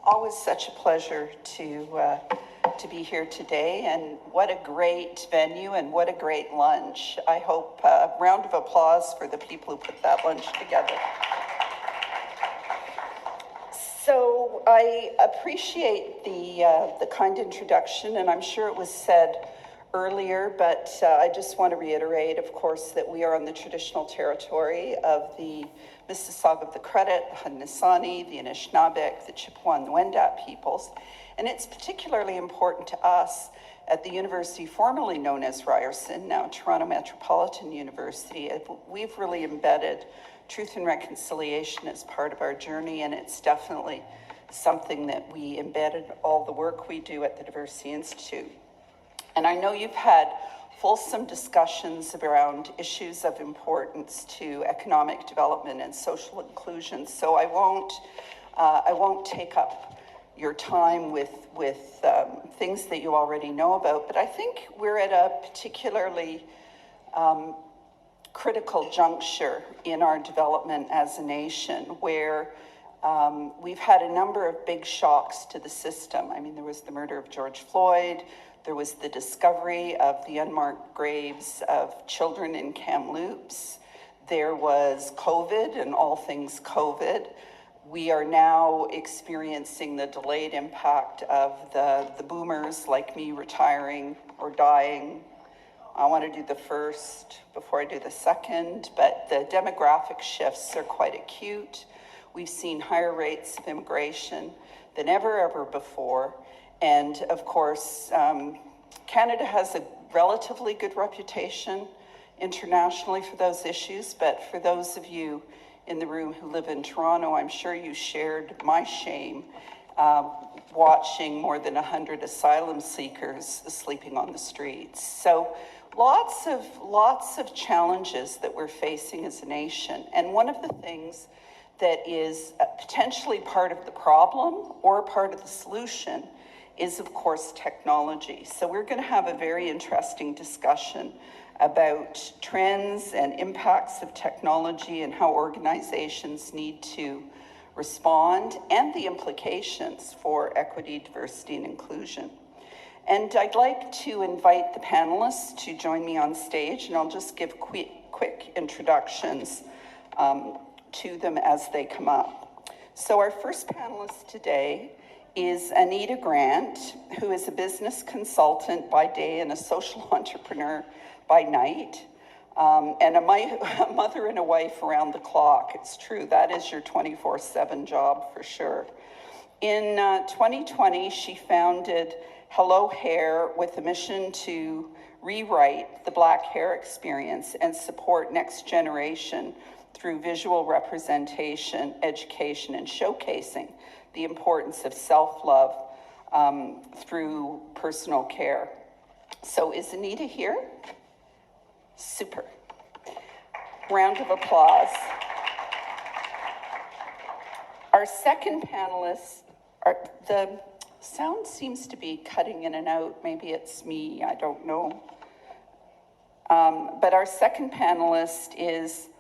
Always such a pleasure to be here today, and what a great venue and what a great lunch. I hope a round of applause for the people who put that lunch together. So I appreciate the kind introduction, and I'm sure it was said earlier, but I just want to reiterate, of course, that we are on the traditional territory of the Mississauga of the Credit, the Haudenosaunee, the Anishinaabeg, the Chippewa, and the Wendat peoples. And it's particularly important to us at the university formerly known as Ryerson, now Toronto Metropolitan University. We've really embedded truth and reconciliation as part of our journey, and it's definitely something that we embedded all the work we do at the Diversity Institute. And I know you've had fulsome discussions around issues of importance to economic development and social inclusion, so I won't take up your time with things that you already know about, but I think we're at a particularly critical juncture in our development as a nation where we've had a number of big shocks to the system. I mean, there was the murder of George Floyd, there was the discovery of the unmarked graves of children in Kamloops, there was COVID and all things COVID. We are now experiencing the delayed impact of the boomers like me retiring or dying. I want to do the first before I do the second, but the demographic shifts are quite acute. We've seen higher rates of immigration than ever before. And of course, Canada has a relatively good reputation internationally for those issues, but for those of you in the room who live in Toronto, I'm sure you shared my shame watching more than 100 asylum seekers sleeping on the streets. So lots of challenges that we're facing as a nation. And one of the things that is potentially part of the problem or part of the solution is, of course, technology. So we're going to have a very interesting discussion about trends and impacts of technology and how organizations need to respond and the implications for equity, diversity, and inclusion. And I'd like to invite the panelists to join me on stage, and I'll just give quick introductions to them as they come up. So our first panelist today is Anita Grant, who is a business consultant by day and a social entrepreneur by night, and a mother and a wife around the clock. It's true, that is your 24/7 job for sure. In 2020, she founded Hello Hair with a mission to rewrite the Black hair experience and support next generation through visual representation, education, and showcasing the importance of self-love through personal care. So is Anita here? Super. Round of applause. Our second panelist, the sound seems to be cutting in and out. Maybe it's me, I don't know. But our second panelist is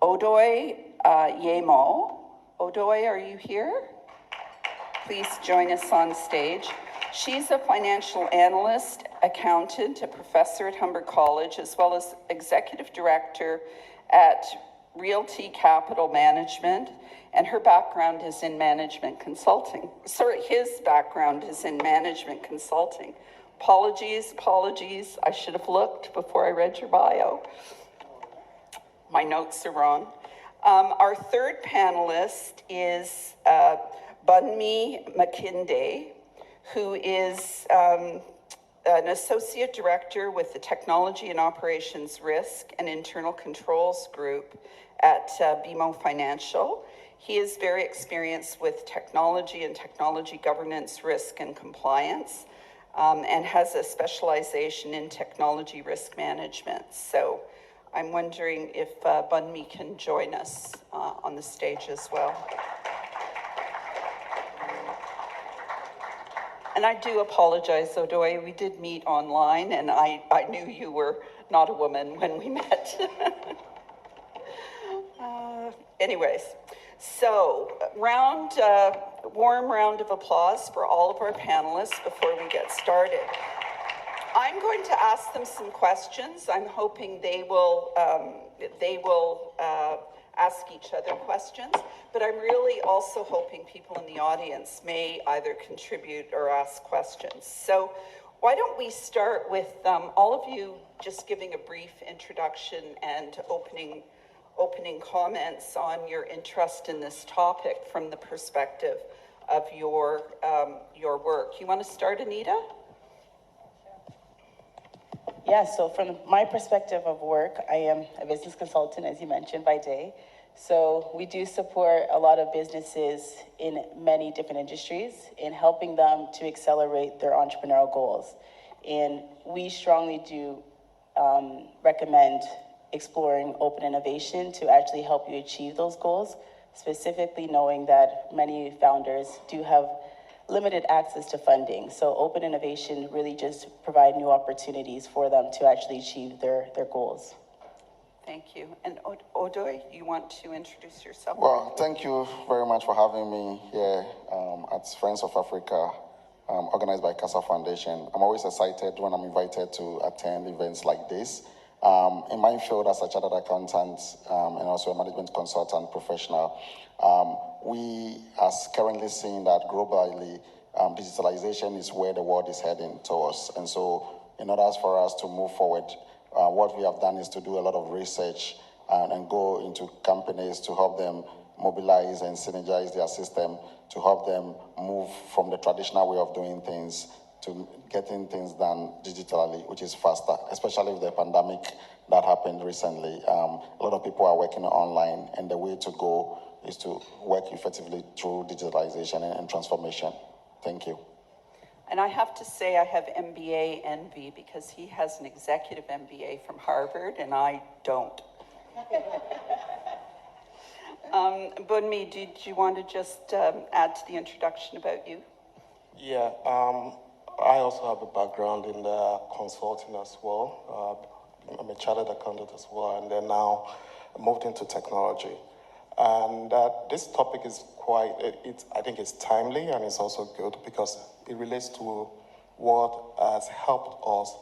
Odoy Yemo. Odoy, are you here? Please join us on stage. She's a financial analyst, accountant, a professor at Humber College, as well as executive director at Realty Capital Management, and her background is in management consulting. Sorry, his background is in management consulting. Apologies, I should have looked before I read your bio. My notes are wrong. Our third panelist is Bunmi Makinde, who is an associate director with the Technology and Operations Risk and Internal Controls Group at BMO Financial. He is very experienced with technology and technology governance, risk, and compliance, and has a specialization in technology risk management. So I'm wondering if Bunmi can join us on the stage as well. And I do apologize, Odoy, we did meet online, and I knew you were not a woman when we met. Anyways, So, warm round of applause for all of our panelists before we get started. I'm going to ask them some questions. I'm hoping they will ask each other questions, but I'm really also hoping people in the audience may either contribute or ask questions. So why don't we start with all of you just giving a brief introduction and opening comments on your interest in this topic from the perspective of your work. You want to start, Anita? Yeah, so from my perspective of work, I am a business consultant, as you mentioned, by day. So we do support a lot of businesses in many different industries in helping them to accelerate their entrepreneurial goals. And we strongly do recommend exploring open innovation to actually help you achieve those goals, specifically knowing that many founders do have limited access to funding. So open innovation really just provide new opportunities for them to actually achieve their goals. Thank you. And Odoy, you want to introduce yourself? Well, thank you very much for having me here at Friends of Africa, organized by CASA Foundation. I'm always excited when I'm invited to attend events like this. In my field as a chartered accountant and also a management consultant professional, we are currently seeing that globally, digitalization is where the world is heading towards. And so in order for us to move forward, what we have done is to do a lot of research and go into companies to help them mobilize and synergize their system, to help them move from the traditional way of doing things to getting things done digitally, which is faster, especially with the pandemic that happened recently. A lot of people are working online, and the way to go is to work effectively through digitalization and transformation. Thank you. And I have to say I have MBA envy because he has an executive MBA from Harvard and I don't. Bunmi, did you want to just add to the introduction about you? Yeah, I also have a background in the consulting as well. I'm a chartered accountant as well, and then now I moved into technology. And this topic is I think it's timely and it's also good because it relates to what has helped us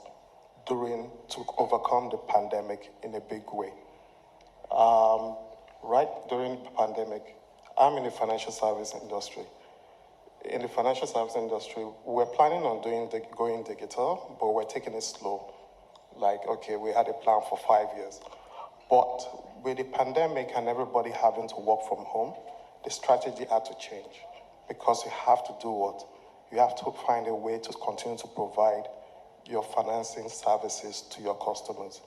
to overcome the pandemic in a big way. Right during the pandemic, I'm in the financial service industry. In the financial service industry, we're planning on going digital, but we're taking it slow. Like, okay, we had a plan for 5 years. But with the pandemic and everybody having to work from home, the strategy had to change because you have to do what? You have to find a way to continue to provide your financing services to your customers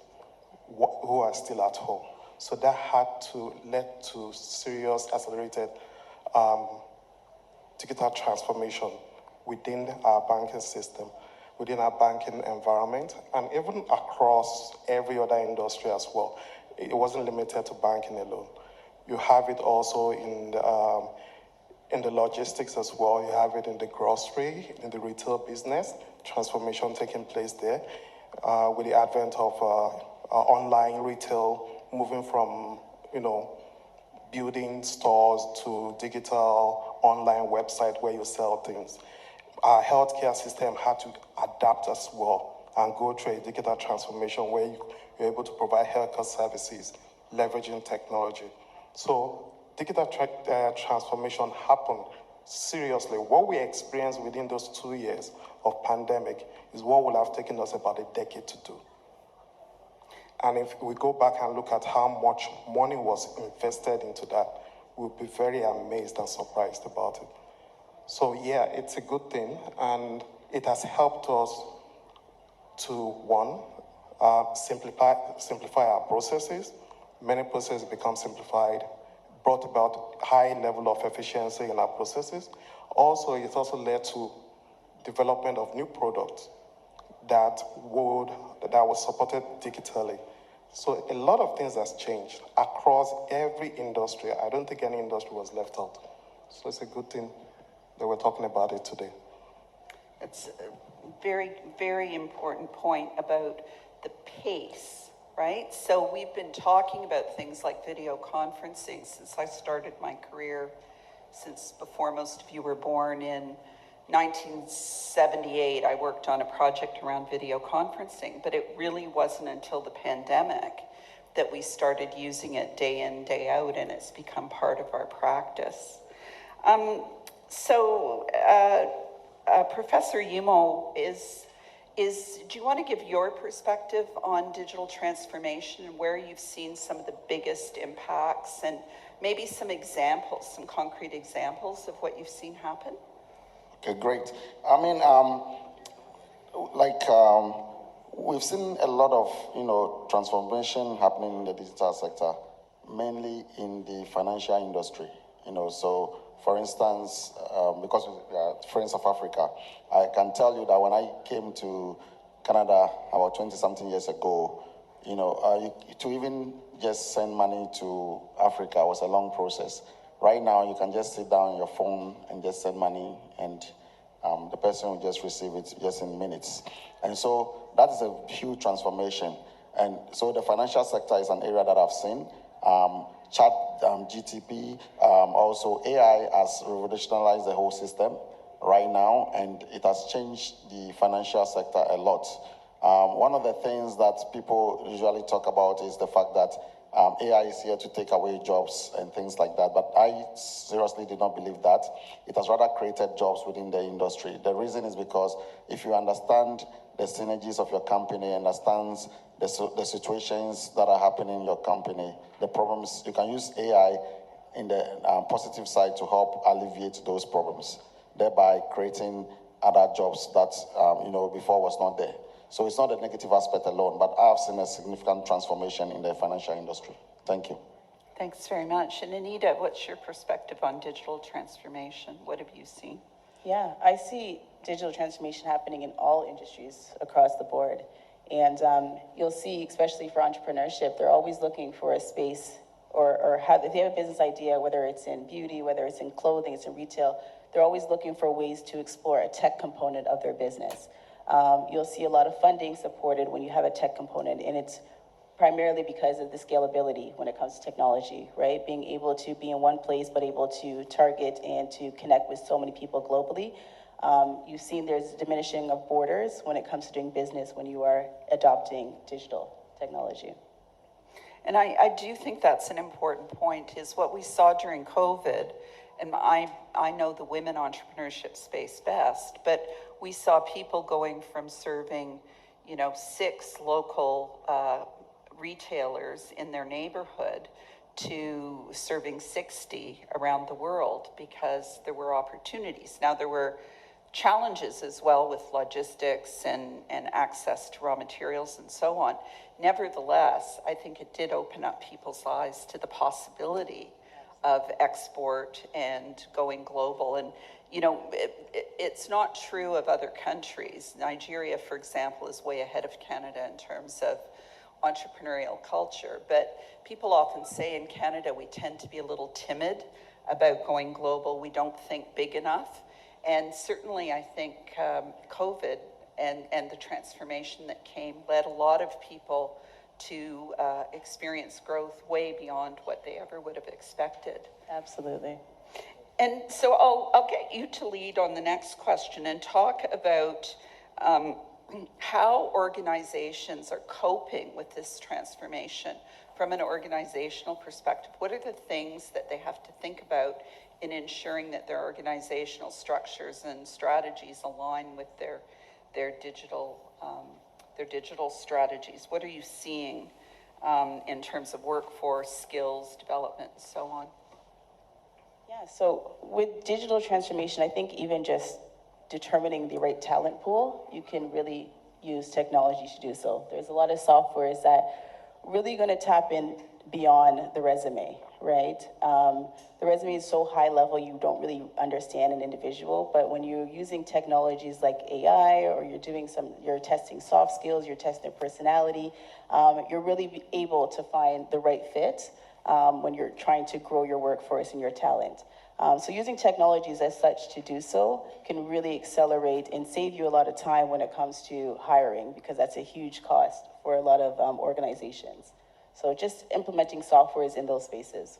who are still at home. So that had to lead to serious accelerated digital transformation within our banking system, within our banking environment, and even across every other industry as well. It wasn't limited to banking alone. You have it also in the logistics as well. You have it in the grocery, in the retail business, transformation taking place there with the advent of online retail, moving from, building stores to digital online website where you sell things. Our healthcare system had to adapt as well and go through a digital transformation where you're able to provide healthcare services, leveraging technology. So digital transformation happened seriously. What we experienced within those 2 years of pandemic is what would have taken us about a decade to do. And if we go back and look at how much money was invested into that, we'll be very amazed and surprised about it. So yeah, it's a good thing, and it has helped us to, one, simplify our processes. Many processes become simplified, brought about high level of efficiency in our processes. Also, it's also led to development of new products that was supported digitally. So a lot of things has changed across every industry. I don't think any industry was left out. So it's a good thing that we're talking about it today. It's a very, very important point about the pace right? So we've been talking about things like video conferencing since I started my career, since before most of you were born in 1978. I worked on a project around video conferencing, but it really wasn't until the pandemic that we started using it day in, day out, and it's become part of our practice. Professor Yumo, do you want to give your perspective on digital transformation and where you've seen some of the biggest impacts and maybe some examples, some concrete examples of what you've seen happen? Okay, great. I mean, we've seen a lot of, transformation happening in the digital sector, mainly in the financial industry, so for instance, because we are friends of Africa, I can tell you that when I came to Canada about 20-something years ago, to even just send money to Africa was a long process. Right now, you can just sit down on your phone and just send money, and the person will just receive it just in minutes. And so that is a huge transformation. And so the financial sector is an area that I've seen. Chat GTP, also AI has revolutionized the whole system right now, and it has changed the financial sector a lot. One of the things that people usually talk about is the fact that AI is here to take away jobs and things like that, but I seriously do not believe that. It has rather created jobs within the industry. The reason is because if you understand the synergies of your company, understands the situations that are happening in your company, the problems, you can use AI in the positive side to help alleviate those problems, thereby creating other jobs that before was not there. So it's not a negative aspect alone, but I have seen a significant transformation in the financial industry. Thank you. Thanks very much. And Anita, what's your perspective on digital transformation? What have you seen? Yeah, I see digital transformation happening in all industries across the board. And you'll see, especially for entrepreneurship, they're always looking for a space or if they have a business idea, whether it's in beauty, whether it's in clothing, it's in retail, they're always looking for ways to explore a tech component of their business. You'll see a lot of funding supported when you have a tech component, and it's primarily because of the scalability when it comes to technology, right? Being able to be in one place, but able to target and to connect with so many people globally. You've seen there's diminishing of borders when it comes to doing business when you are adopting digital technology. And I do think that's an important point, is what we saw during COVID, and I know the women entrepreneurship space best, but we saw people going from serving, 6 local retailers in their neighborhood to serving 60 around the world because there were opportunities. Now, there were challenges as well with logistics and access to raw materials and so on. Nevertheless, I think it did open up people's eyes to the possibility of export and going global. And, it's not true of other countries. Nigeria, for example, is way ahead of Canada in terms of entrepreneurial culture. But people often say in Canada, we tend to be a little timid about going global. We don't think big enough. And certainly, I think COVID and the transformation that came led a lot of people to experience growth way beyond what they ever would have expected. Absolutely. And so I'll get you to lead on the next question and talk about how organizations are coping with this transformation from an organizational perspective. What are the things that they have to think about in ensuring that their organizational structures and strategies align with their digital strategies? What are you seeing in terms of workforce, skills, development, and so on? Yeah, so with digital transformation, I think even just determining the right talent pool, you can really use technology to do so. There's a lot of softwares that really going to tap in beyond the resume, right? The resume is so high level, you don't really understand an individual, but when you're using technologies like AI, or you're testing soft skills, you're testing personality, you're really able to find the right fit when you're trying to grow your workforce and your talent. So using technologies as such to do so can really accelerate and save you a lot of time when it comes to hiring, because that's a huge cost for a lot of organizations. So just implementing softwares in those spaces.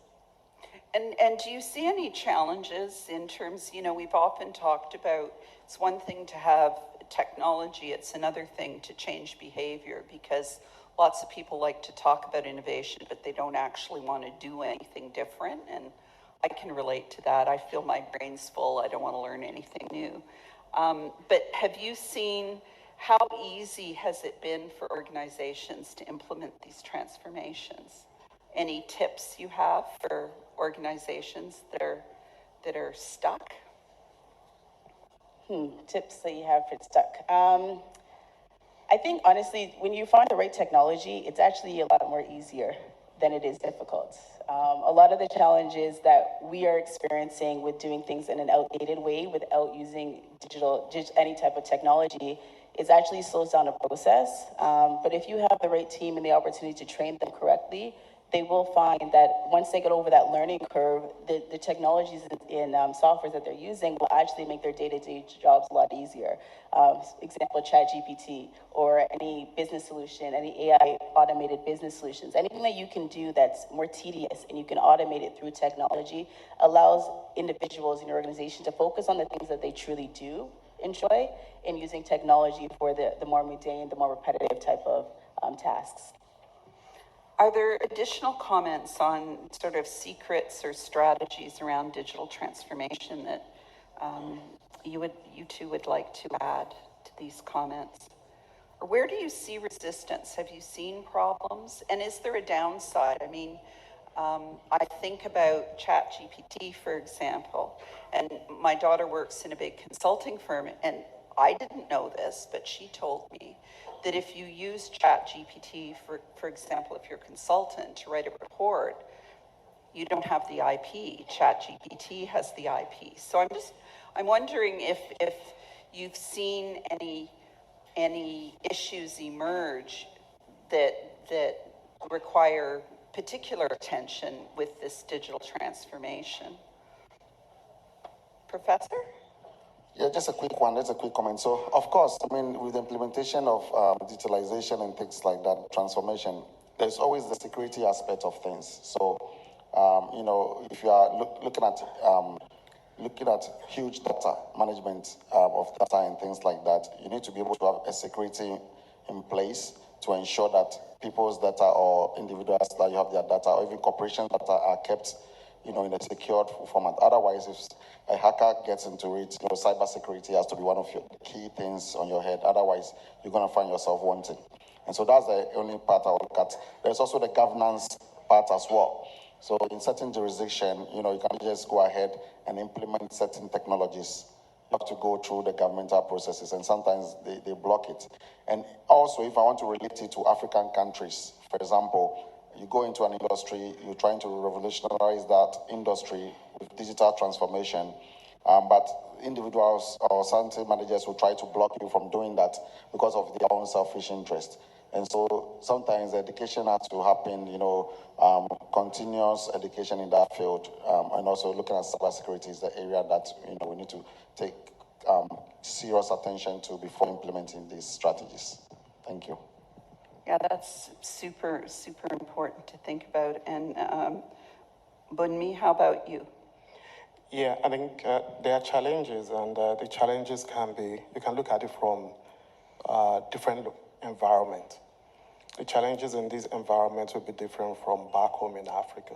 And do you see any challenges in terms, we've often talked about, it's one thing to have technology, it's another thing to change behavior, because lots of people like to talk about innovation, but they don't actually want to do anything different. And I can relate to that. I feel my brain's full. I don't want to learn anything new. But have you seen, how easy has it been for organizations to implement these transformations? Any tips you have for organizations that are stuck? Tips that you have for stuck. I think honestly, when you find the right technology, it's actually a lot more easier than it is difficult. A lot of the challenges that we are experiencing with doing things in an outdated way without using any type of technology is actually slows down the process. But if you have the right team and the opportunity to train them correctly, they will find that once they get over that learning curve, the technologies in software that they're using will actually make their day-to-day jobs a lot easier. Example, ChatGPT, or any business solution, any AI automated business solutions, anything that you can do that's more tedious and you can automate it through technology allows individuals in your organization to focus on the things that they truly do enjoy, and using technology for the more mundane, the more repetitive type of tasks. Are there additional comments on sort of secrets or strategies around digital transformation that you two would like to add to these comments? Or where do you see resistance? Have you seen problems? And is there a downside? I mean, I think about ChatGPT, for example, and my daughter works in a big consulting firm, and I didn't know this, but she told me that if you use ChatGPT, for example, if you're a consultant to write a report, you don't have the IP. ChatGPT has the IP. So I'm wondering if you've seen any issues emerge that require particular attention with this digital transformation. Professor? Yeah, just a quick one. That's a quick comment. So, of course, I mean, with the implementation of digitalization and things like that, transformation, there's always the security aspect of things. So, if you are looking at huge data management of data and things like that, you need to be able to have a security in place to ensure that people's data or individuals that you have their data or even corporations data are kept in a secured format. Otherwise, if a hacker gets into it, cybersecurity has to be one of your key things on your head. Otherwise, you're going to find yourself wanting. And so that's the only part I look at. There's also the governance part as well. So in certain jurisdiction, you can't just go ahead and implement certain technologies. You have to go through the governmental processes, and sometimes they block it. And also, if I want to relate it to African countries, for example, you go into an industry, you're trying to revolutionize that industry with digital transformation, but individuals or certain managers will try to block you from doing that because of their own selfish interest. And so sometimes education has to happen, continuous education in that field, and also looking at cybersecurity is the area that we need to take serious attention to before implementing these strategies. Thank you. Yeah, that's super, super important to think about. And Bunmi, how about you? Yeah, I think there are challenges, and the challenges you can look at it from different environments. The challenges in these environments will be different from back home in Africa.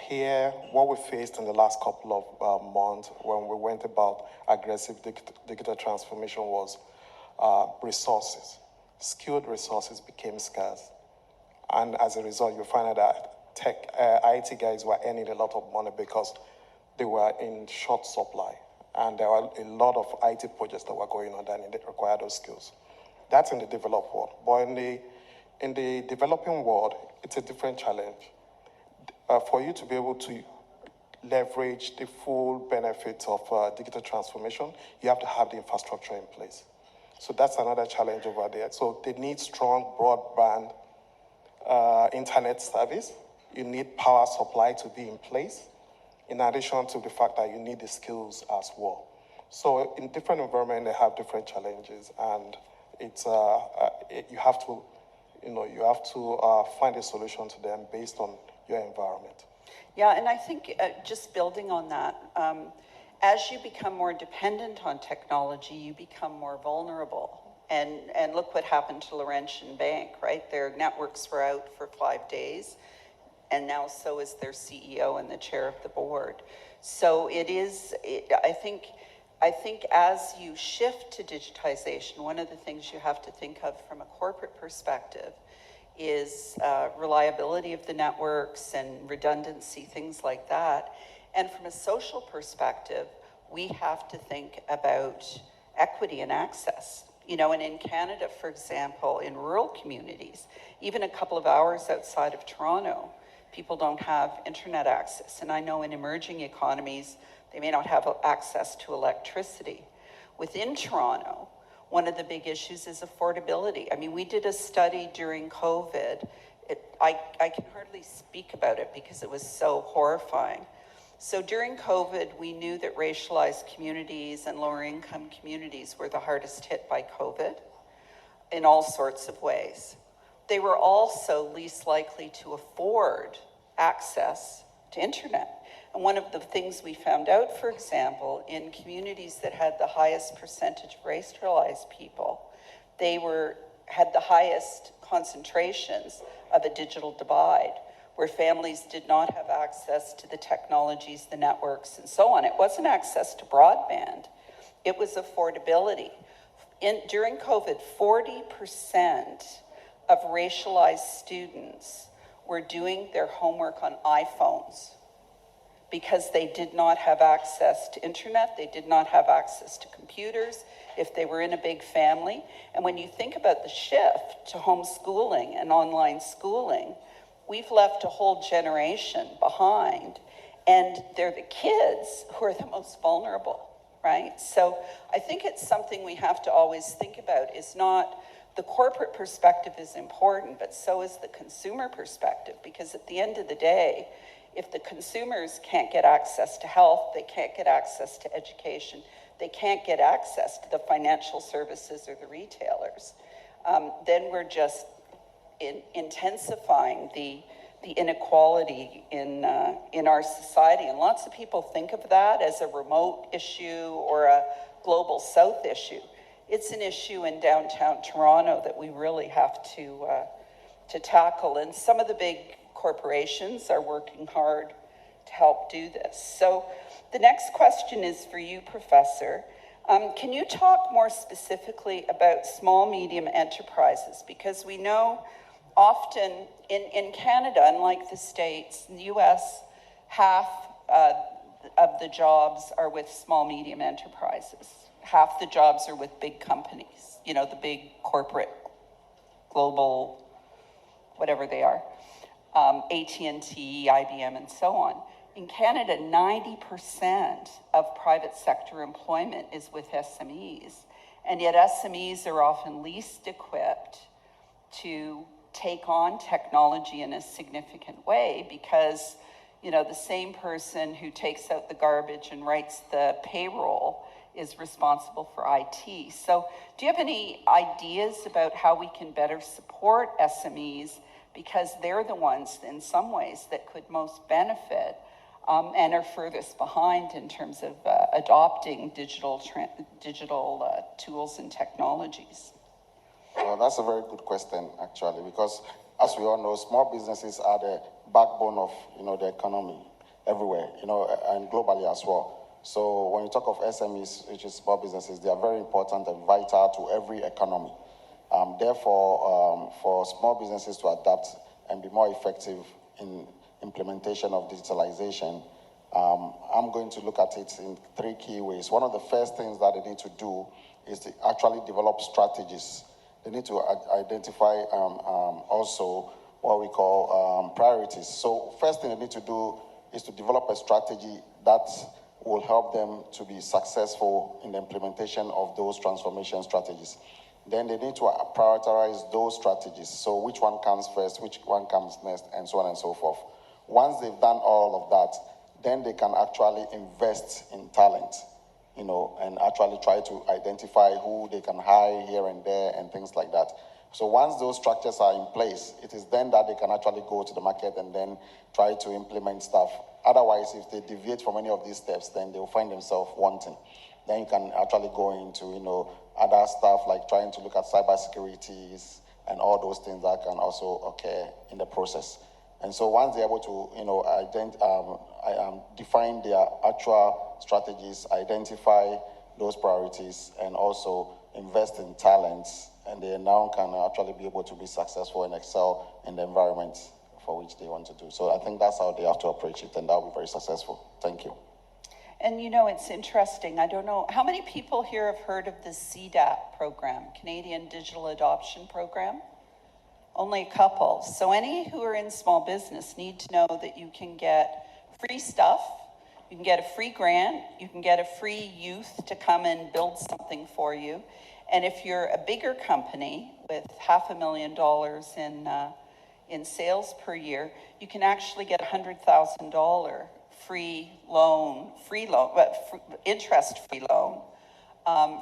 Here, what we faced in the last couple of months when we went about aggressive digital transformation was resources. Skilled resources became scarce. And as a result, you find out that IT guys were earning a lot of money because they were in short supply. And there were a lot of IT projects that were going on that required those skills. That's in the developed world. But in the developing world, it's a different challenge. For you to be able to leverage the full benefits of digital transformation, you have to have the infrastructure in place. So that's another challenge over there. So they need strong broadband internet service. you need power supply to be in place, in addition to the fact that you need the skills as well. So in different environments, they have different challenges, and it's you have to, find a solution to them based on your environment. Yeah, and I think just building on that, as you become more dependent on technology, you become more vulnerable. And look what happened to Laurentian Bank, right? Their networks were out for 5 days, and now so is their CEO and the chair of the board. So I think as you shift to digitization, one of the things you have to think of from a corporate perspective is reliability of the networks and redundancy, things like that. And from a social perspective, we have to think about equity and access. And in Canada, for example, in rural communities, even a couple of hours outside of Toronto, people don't have internet access. And I know in emerging economies, they may not have access to electricity. Within Toronto, one of the big issues is affordability. I mean, we did a study during COVID. I can hardly speak about it because it was so horrifying. So during COVID, we knew that racialized communities and lower income communities were the hardest hit by COVID in all sorts of ways. They were also least likely to afford access to internet. And one of the things we found out, for example, in communities that had the highest percentage of racialized people, they had the highest concentrations of a digital divide, where families did not have access to the technologies, the networks, and so on. It wasn't access to broadband, it was affordability. During COVID, 40% of racialized students were doing their homework on iPhones because they did not have access to internet, they did not have access to computers if they were in a big family. And when you think about the shift to homeschooling and online schooling, we've left a whole generation behind, and they're the kids who are the most vulnerable, right? So I think it's something we have to always think about. Is not the corporate perspective is important, but so is the consumer perspective, because at the end of the day, if the consumers can't get access to health, they can't get access to education, they can't get access to the financial services or the retailers, then we're just intensifying the inequality in our society. And lots of people think of that as a remote issue or a global south issue. It's an issue in downtown Toronto that we really have to tackle. And some of the big corporations are working hard to help do this. So the next question is for you, Professor. Can you talk more specifically about small, medium enterprises? Because we know often in Canada, unlike the States, in the US, half of the jobs are with small, medium enterprises. Half the jobs are with big companies, the big corporate, global, whatever they are, AT&T, IBM, and so on. In Canada, 90% of private sector employment is with SMEs, and yet SMEs are often least equipped to take on technology in a significant way because, the same person who takes out the garbage and writes the payroll is responsible for IT. So do you have any ideas about how we can better support SMEs, because they're the ones in some ways that could most benefit and are furthest behind in terms of adopting digital tools and technologies? Well, that's a very good question, actually, because as we all know, small businesses are the backbone of, the economy everywhere, and globally as well. So when you talk of SMEs, which is small businesses, they are very important and vital to every economy. Therefore, for small businesses to adapt and be more effective in implementation of digitalization, I'm going to look at it in 3 key ways. One of the first things that they need to do is to actually develop strategies. They need to identify also what we call priorities. So first thing they need to do is to develop a strategy that will help them to be successful in the implementation of those transformation strategies. Then they need to prioritize those strategies. So which one comes first, which one comes next, and so on and so forth. Once they've done all of that, then they can actually invest in talent, and actually try to identify who they can hire here and there and things like that. So once those structures are in place, it is then that they can actually go to the market and then try to implement stuff. Otherwise, if they deviate from any of these steps, then they will find themselves wanting. Then you can actually go into, other stuff like trying to look at cybersecurities and all those things that can also occur in the process. And so once they're able to, define their actual strategies, identify those priorities, and also invest in talents, and they now can actually be able to be successful and excel in the environment for which they want to do. So I think that's how they have to approach it, and that'll be very successful. Thank you. And it's interesting. I don't know, how many people here have heard of the CDAP program, Canadian Digital Adoption Program? Only a couple. So any who are in small business need to know that you can get free stuff, you can get a free grant, you can get a free youth to come and build something for you. And if you're a bigger company with $500,000 in sales per year, you can actually get $100,000 interest-free loan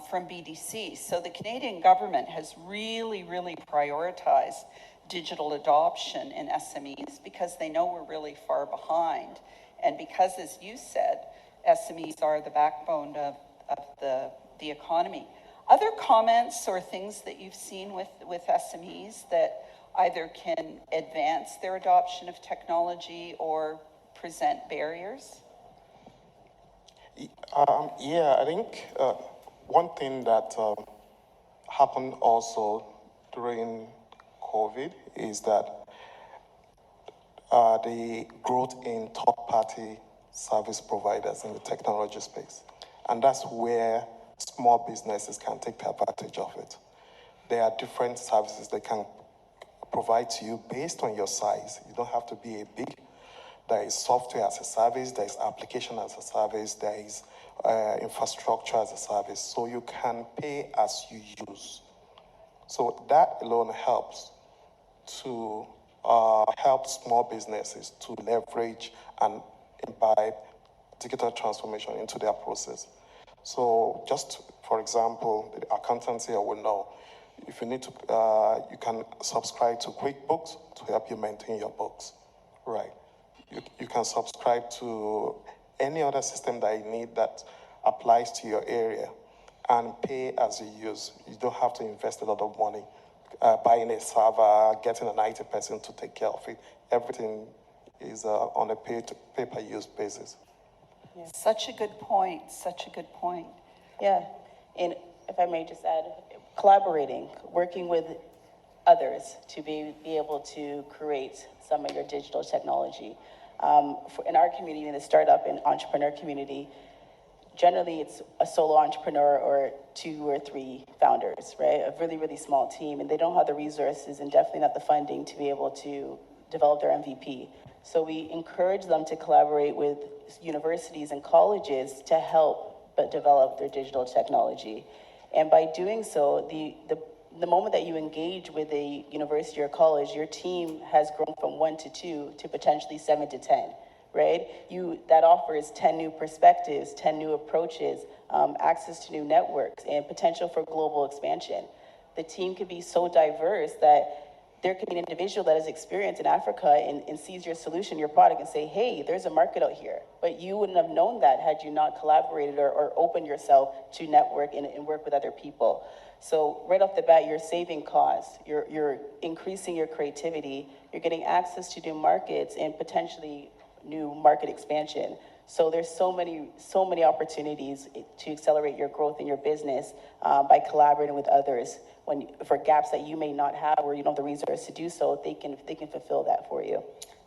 from BDC. So the Canadian government has really, really prioritized digital adoption in SMEs because they know we're really far behind. And because, as you said, SMEs are the backbone of the economy. Other comments or things that you've seen with SMEs that either can advance their adoption of technology or present barriers? I think one thing that happened also during COVID is that the growth in third-party service providers in the technology space. And that's where small businesses can take advantage of it. There are different services they can provide to you based on your size. You don't have to be a big. There is software as a service, there is application as a service, there is infrastructure as a service. So you can pay as you use. So that alone helps to help small businesses to leverage and imbibe digital transformation into their process. So just for example, the accountants here will know, if you need to, you can subscribe to QuickBooks to help you maintain your books, right? You can subscribe to any other system that you need that applies to your area and pay as you use. You don't have to invest a lot of money buying a server, getting an IT person to take care of it. Everything is on a pay-per-use basis. Yeah. Such a good point, such a good point. Yeah, and if I may just add, collaborating, working with others to be able to create some of your digital technology. In our community, in the startup and entrepreneur community, generally it's a solo entrepreneur or 2 or 3 founders, right? A really, really small team, and they don't have the resources and definitely not the funding to be able to develop their MVP. So we encourage them to collaborate with universities and colleges to help but develop their digital technology. And by doing so, the moment that you engage with a university or college, your team has grown from 1 to 2 to potentially 7 to 10, right? That offers 10 new perspectives, 10 new approaches, access to new networks, and potential for global expansion. The team could be so diverse that there could be an individual that has experience in Africa and sees your solution, your product, and say, hey, there's a market out here. But you wouldn't have known that had you not collaborated or opened yourself to network and work with other people. So right off the bat, you're saving costs, you're increasing your creativity, you're getting access to new markets and potentially new market expansion. So there's so many opportunities to accelerate your growth in your business by collaborating with others for gaps that you may not have or you don't have the resources to do so, they can fulfill that for you.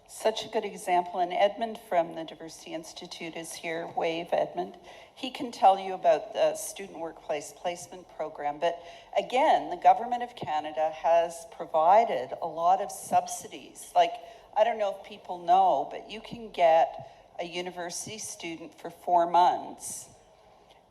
Such a good example, and Edmund from the Diversity Institute is here. Wave, Edmund. He can tell you about the Student Workplace Placement Program, but again, the Government of Canada has provided a lot of subsidies. Like, I don't know if people know, but you can get a university student for 4 months,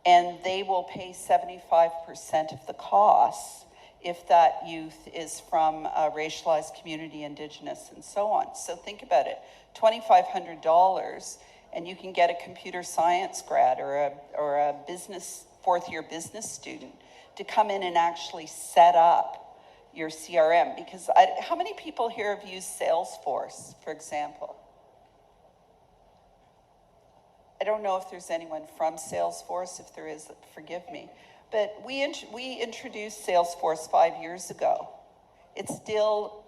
and they will pay 75% of the costs if that youth is from a racialized community, Indigenous, and so on. So think about it, $2,500, and you can get a computer science grad or a business, fourth-year business student to come in and actually set up your CRM. Because how many people here have used Salesforce, for example? I don't know if there's anyone from Salesforce. If there is, forgive me. But we introduced Salesforce 5 years ago. It still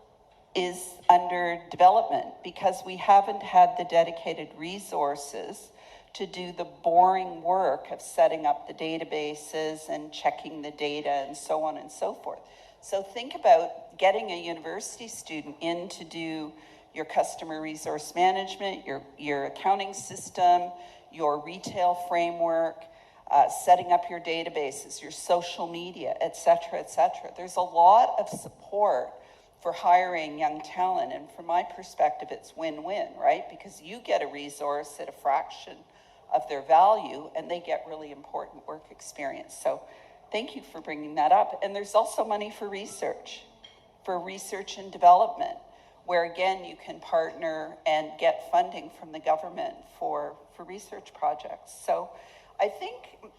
is under development because we haven't had the dedicated resources to do the boring work of setting up the databases and checking the data and so on and so forth. So think about getting a university student in to do your customer resource management, your accounting system, your retail framework, setting up your databases, your social media, et cetera, et cetera. There's a lot of support for hiring young talent, and from my perspective, it's win-win, right? Because you get a resource at a fraction of their value, and they get really important work experience. So thank you for bringing that up. And there's also money for research and development, where again, you can partner and get funding from the government for research projects. So I think,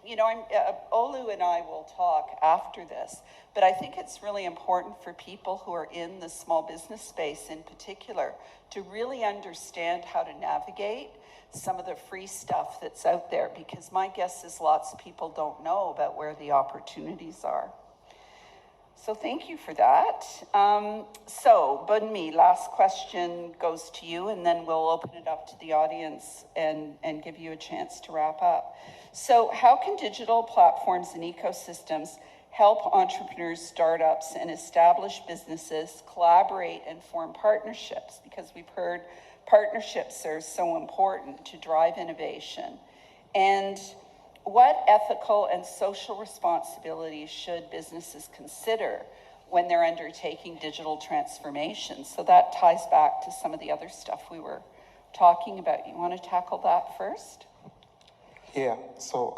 Olu and I will talk after this, but I think it's really important for people who are in the small business space in particular to really understand how to navigate some of the free stuff that's out there, because my guess is lots of people don't know about where the opportunities are. So thank you for that. So, Bunmi, last question goes to you, and then we'll open it up to the audience and give you a chance to wrap up. So how can digital platforms and ecosystems help entrepreneurs, startups, and established businesses collaborate and form partnerships? Because we've heard partnerships are so important to drive innovation. And what ethical and social responsibilities should businesses consider when they're undertaking digital transformation? So that ties back to some of the other stuff we were talking about. You want to tackle that first? Yeah, so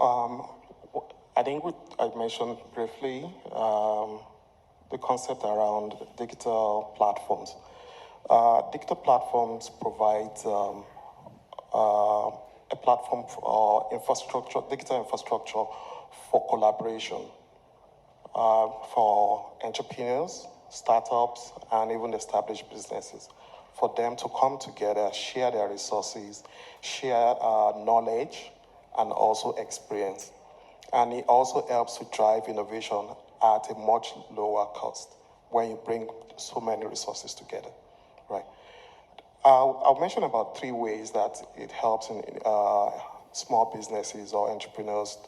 I think I mentioned briefly the concept around digital platforms. Digital platforms provide a platform for infrastructure, digital infrastructure for collaboration for entrepreneurs, startups, and even established businesses, for them to come together, share their resources, share knowledge, and also experience. And it also helps to drive innovation at a much lower cost when you bring so many resources together, right? I'll mention about 3 ways that it helps in small businesses or entrepreneurs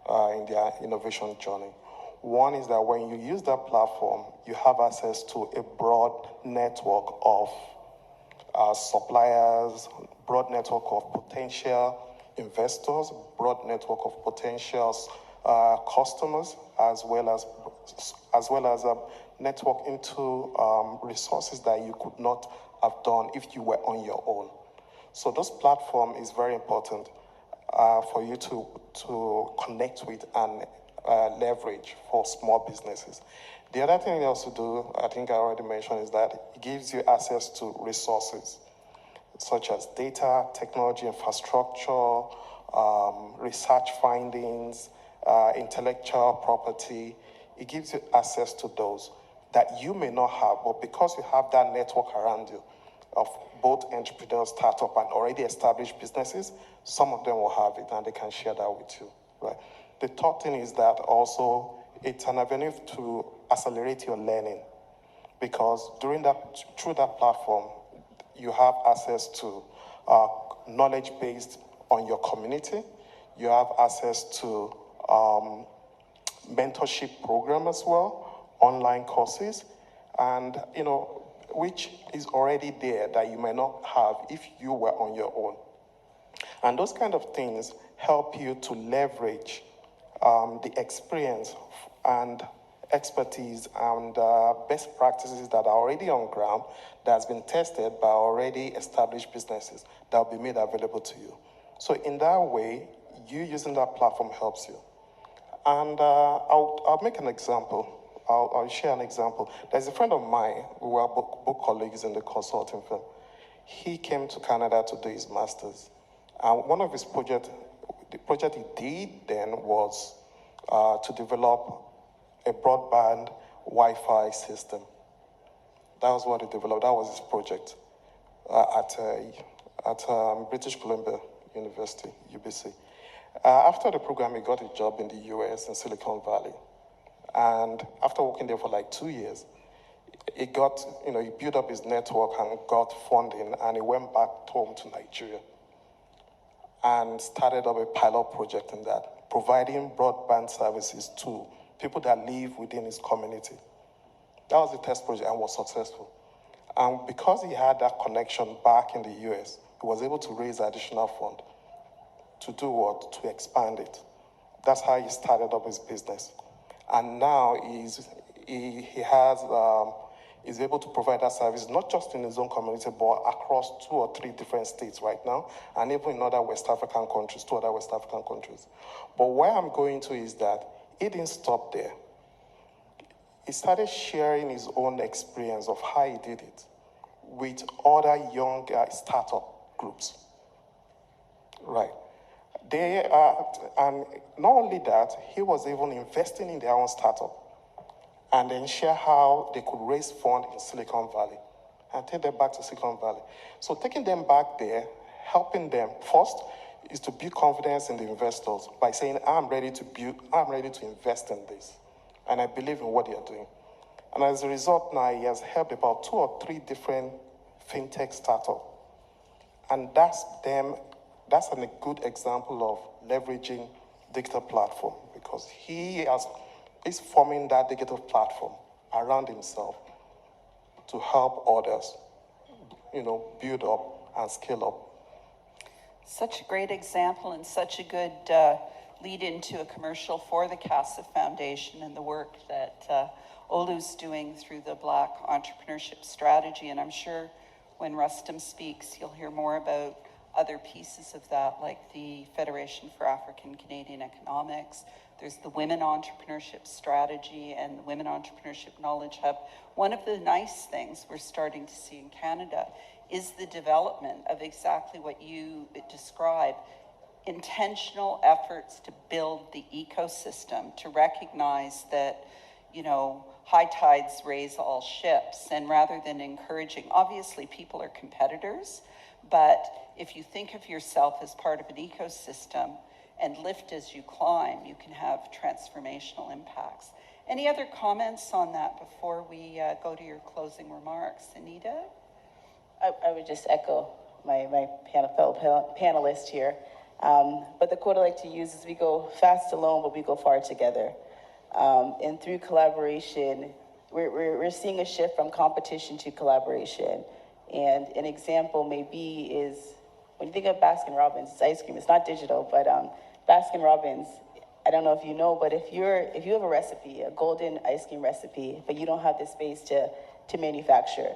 in their innovation journey. One is that when you use that platform, you have access to a broad network of suppliers, broad network of potential investors, broad network of potential customers, as well as a network into resources that you could not have done if you were on your own. So this platform is very important for you to connect with and leverage for small businesses. The other thing it also do, I think I already mentioned, is that it gives you access to resources such as data, technology, infrastructure, research findings, intellectual property. It gives you access to those that you may not have, but because you have that network around you of both entrepreneurs, startup, and already established businesses, some of them will have it and they can share that with you, right? The third thing is that also it's an avenue to accelerate your learning, because through that platform, you have access to knowledge based on your community. You have access to mentorship program as well, online courses, and which is already there that you may not have if you were on your own. And those kind of things help you to leverage the experience and expertise and best practices that are already on ground, that has been tested by already established businesses that will be made available to you. So in that way, you using that platform helps you. And I'll make an example. I'll share an example. There's a friend of mine, we were both colleagues in the consulting firm. He came to Canada to do his master's. And one of his projects, the project he did then was to develop a broadband Wi-Fi system. That was what he developed. That was his project at British Columbia University, UBC. After the program, he got a job in the US in Silicon Valley. And after working there for like 2 years, he got, he built up his network and got funding, and he went back home to Nigeria and started up a pilot project in that, providing broadband services to people that live within his community. That was the test project and was successful. And because he had that connection back in the US, he was able to raise additional fund to do what? To expand it. That's how he started up his business. And now he's able to provide that service not just in his own community, but across 2 or 3 different states right now, and even in other West African countries, 2 other West African countries. But where I'm going to is that he didn't stop there. He started sharing his own experience of how he did it with other young startup groups. Right. And not only that, he was even investing in their own startup and then share how they could raise funds in Silicon Valley and take them back to Silicon Valley. So taking them back there, helping them first is to build confidence in the investors by saying, I'm ready to invest in this. And I believe in what they are doing. And as a result now, he has helped about 2 or 3 different fintech startups. And that's a good example of leveraging digital platform, because he's forming that digital platform around himself to help others, build up and scale up. Such a great example and such a good lead into a commercial for the CASA Foundation and the work that Olu's doing through the Black Entrepreneurship Strategy. And I'm sure when Rustam speaks, you'll hear more about other pieces of that, like the Federation for African Canadian Economics. There's the Women Entrepreneurship Strategy and the Women Entrepreneurship Knowledge Hub. One of the nice things we're starting to see in Canada is the development of exactly what you describe, intentional efforts to build the ecosystem, to recognize that, high tides raise all ships. And rather than encouraging, obviously people are competitors, but if you think of yourself as part of an ecosystem and lift as you climb, you can have transformational impacts. Any other comments on that before we go to your closing remarks? Anita? I would just echo my fellow panelist here. But the quote I like to use is, we go fast alone, but we go far together. And through collaboration, we're seeing a shift from competition to collaboration. And an example maybe is, when you think of Baskin Robbins, it's ice cream. It's not digital, but Baskin Robbins, I don't know if you know, but if you have a recipe, a golden ice cream recipe, but you don't have the space to manufacture,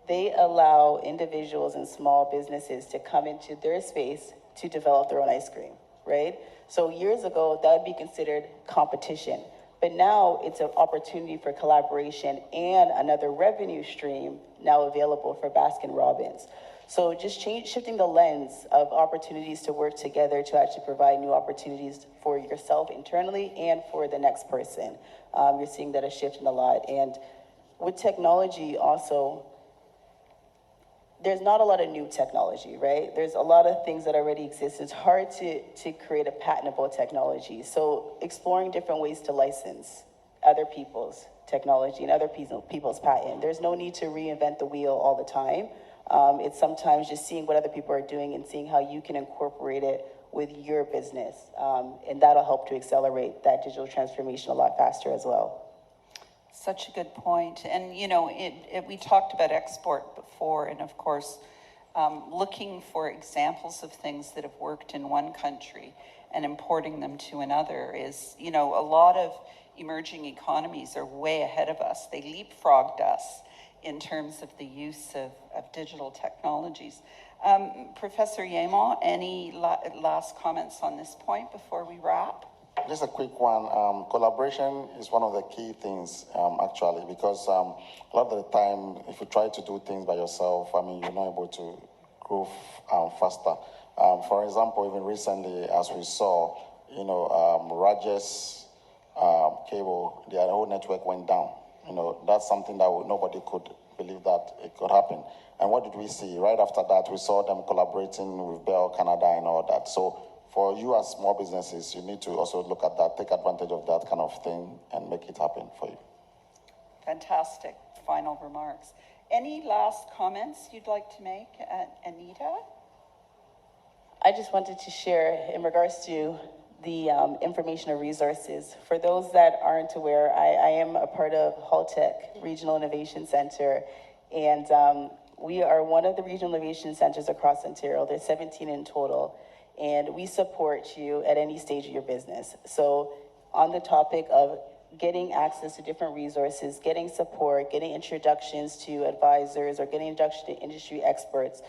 they allow individuals and small businesses to come into their space to develop their own ice cream, right? So years ago, that would be considered competition. But now it's an opportunity for collaboration and another revenue stream now available for Baskin Robbins. So just shifting the lens of opportunities to work together to actually provide new opportunities for yourself internally and for the next person. You're seeing that a shift in a lot. And with technology also, there's not a lot of new technology, right? There's a lot of things that already exist. It's hard to create a patentable technology. So exploring different ways to license other people's technology and other people's patent. There's no need to reinvent the wheel all the time. It's sometimes just seeing what other people are doing and seeing how you can incorporate it with your business. And that'll help to accelerate that digital transformation a lot faster as well. Such a good point. And, we talked about export before, and of course, looking for examples of things that have worked in one country and importing them to another is, a lot of emerging economies are way ahead of us. They leapfrogged us in terms of the use of digital technologies. Professor Yemo, any last comments on this point before we wrap? Just a quick one. Collaboration is one of the key things, actually, because a lot of the time, if you try to do things by yourself, I mean, you're not able to grow faster. For example, even recently, as we saw, Rajesh cable, their whole network went down. That's something that nobody could believe that it could happen. And what did we see? Right after that, we saw them collaborating with Bell Canada and all that. So for you as small businesses, you need to also look at that, take advantage of that kind of thing and make it happen for you. Fantastic final remarks. Any last comments you'd like to make, Anita? I just wanted to share in regards to the information and resources. For those that aren't aware, I am a part of Haltech Regional Innovation Center, and we are one of the regional innovation centers across Ontario. There's 17 in total, and we support you at any stage of your business. So on the topic of getting access to different resources, getting support, getting introductions to advisors, or getting introduction to industry experts,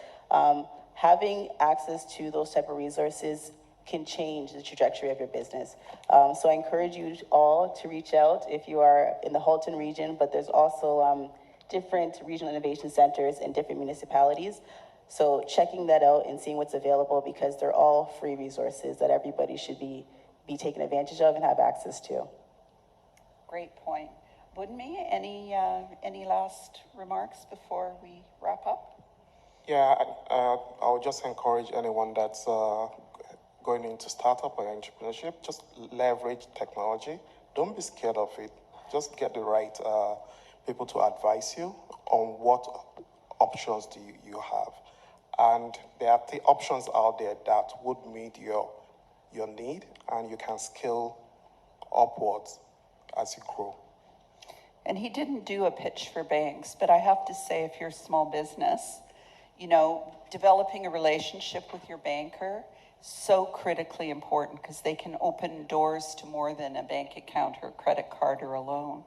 having access to those type of resources can change the trajectory of your business. So I encourage you all to reach out if you are in the Halton region, but there's also different regional innovation centers in different municipalities. So checking that out and seeing what's available, because they're all free resources that everybody should be taken advantage of and have access to. Great point. Budmi, any last remarks before we wrap up? Yeah, I would just encourage anyone that's going into startup or entrepreneurship, just leverage technology. Don't be scared of it. Just get the right people to advise you on what options do you have. And there are options out there that would meet your need, and you can scale upwards as you grow. And he didn't do a pitch for banks, but I have to say, if you're a small business, developing a relationship with your banker, so critically important, because they can open doors to more than a bank account or a credit card or a loan.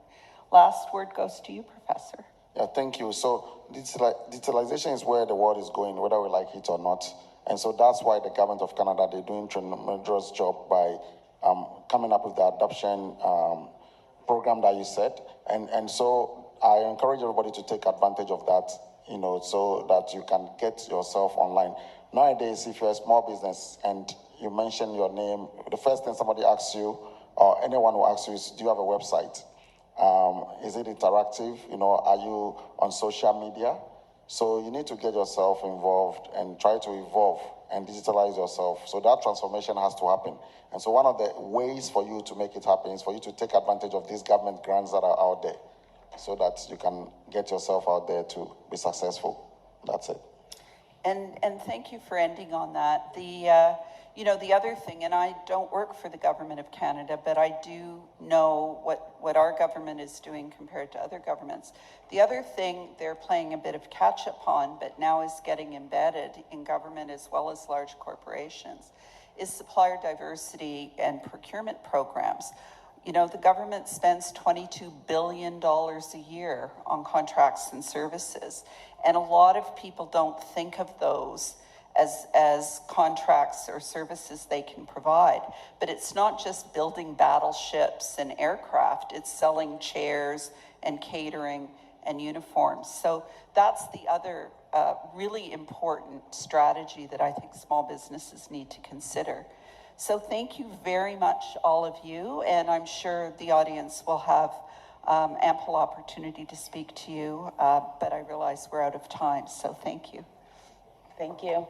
Last word goes to you, Professor. Yeah, thank you. So digitalization is where the world is going, whether we like it or not. And so that's why the government of Canada, they're doing a tremendous job by coming up with the adoption program that you said. And so I encourage everybody to take advantage of that, so that you can get yourself online. Nowadays, if you're a small business and you mention your name, the first thing somebody asks you, or anyone will ask you, is, do you have a website? Is it interactive? Are you on social media? So you need to get yourself involved and try to evolve and digitalize yourself. So that transformation has to happen. And so one of the ways for you to make it happen is for you to take advantage of these government grants that are out there, so that you can get yourself out there to be successful. That's it. And thank you for ending on that. The other thing, and I don't work for the government of Canada, but I do know what our government is doing compared to other governments. The other thing they're playing a bit of catch up on, but now is getting embedded in government as well as large corporations, is supplier diversity and procurement programs. The government spends $22 billion a year on contracts and services, and a lot of people don't think of those as contracts or services they can provide. But it's not just building battleships and aircraft, it's selling chairs and catering and uniforms. So that's the other really important strategy that I think small businesses need to consider. So thank you very much, all of you, and I'm sure the audience will have ample opportunity to speak to you, but I realize we're out of time, so thank you. Thank you.